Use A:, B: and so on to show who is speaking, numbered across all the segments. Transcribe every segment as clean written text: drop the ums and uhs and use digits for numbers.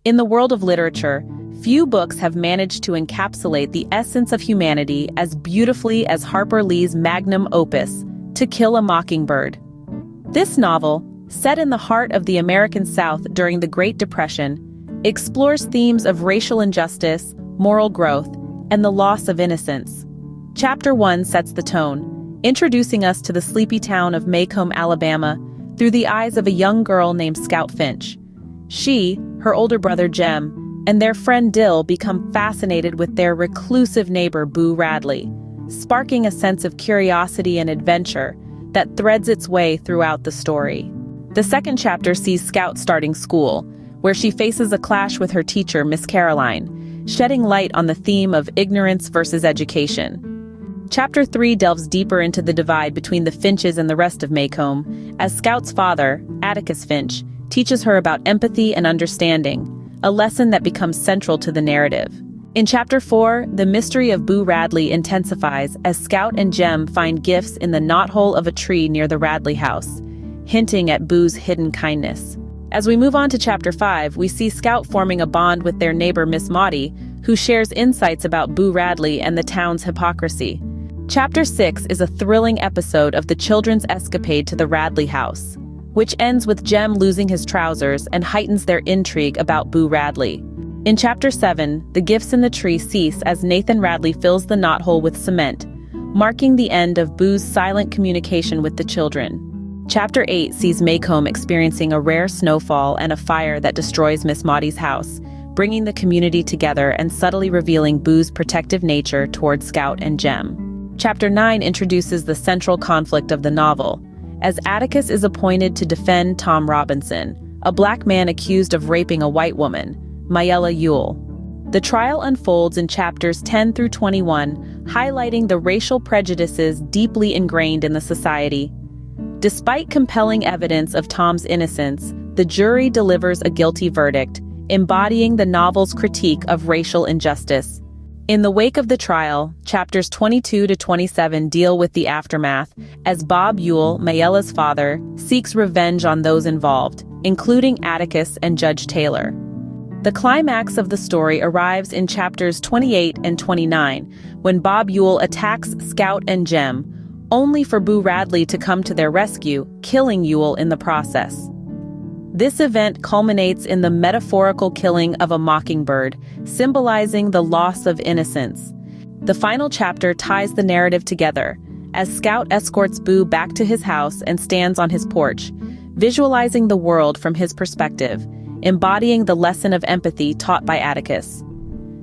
A: In the world of literature, few books have managed to encapsulate the essence of humanity as beautifully as Harper Lee's magnum opus, To Kill a Mockingbird. This novel, set in the heart of the American South during the Great Depression, explores themes of racial injustice, moral growth, and the loss of innocence. Chapter 1 sets the tone, introducing us to the sleepy town of Macomb, Alabama, through the eyes of a young girl named Scout Finch. She, her older brother Jem, and their friend Dill become fascinated with their reclusive neighbor Boo Radley, sparking a sense of curiosity and adventure that threads its way throughout the story. The second chapter sees Scout starting school, where she faces a clash with her teacher, Miss Caroline, shedding light on the theme of ignorance versus education. Chapter 3 delves deeper into the divide between the Finches and the rest of Macomb, as Scout's father, Atticus Finch, teaches her about empathy and understanding, a lesson that becomes central to the narrative. In Chapter 4, the mystery of Boo Radley intensifies as Scout and Jem find gifts in the knothole of a tree near the Radley house, hinting at Boo's hidden kindness. As we move on to Chapter 5, we see Scout forming a bond with their neighbor Miss Maudie, who shares insights about Boo Radley and the town's hypocrisy. Chapter 6 is a thrilling episode of the children's escapade to the Radley house, which ends with Jem losing his trousers and heightens their intrigue about Boo Radley. In Chapter 7, the gifts in the tree cease as Nathan Radley fills the knothole with cement, marking the end of Boo's silent communication with the children. Chapter 8 sees Macomb experiencing a rare snowfall and a fire that destroys Miss Maudie's house, bringing the community together and subtly revealing Boo's protective nature toward Scout and Jem. Chapter 9 introduces the central conflict of the novel, as Atticus is appointed to defend Tom Robinson, a black man accused of raping a white woman, Mayella Ewell. The trial unfolds in chapters 10 through 21, highlighting the racial prejudices deeply ingrained in the society. Despite compelling evidence of Tom's innocence, the jury delivers a guilty verdict, embodying the novel's critique of racial injustice. In the wake of the trial, chapters 22 to 27 deal with the aftermath, as Bob Ewell, Mayella's father, seeks revenge on those involved, including Atticus and Judge Taylor. The climax of the story arrives in chapters 28 and 29, when Bob Ewell attacks Scout and Jem, only for Boo Radley to come to their rescue, killing Ewell in the process. This event culminates in the metaphorical killing of a mockingbird, symbolizing the loss of innocence. The final chapter ties the narrative together, as Scout escorts Boo back to his house and stands on his porch, visualizing the world from his perspective, embodying the lesson of empathy taught by Atticus.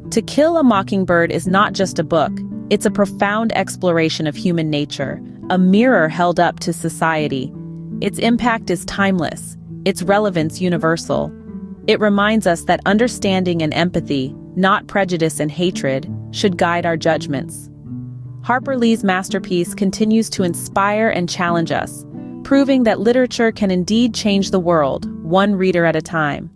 A: To Kill a Mockingbird is not just a book, it's a profound exploration of human nature, a mirror held up to society. Its impact is timeless, its relevance universal. It reminds us that understanding and empathy, not prejudice and hatred, should guide our judgments. Harper Lee's masterpiece continues to inspire and challenge us, proving that literature can indeed change the world, one reader at a time.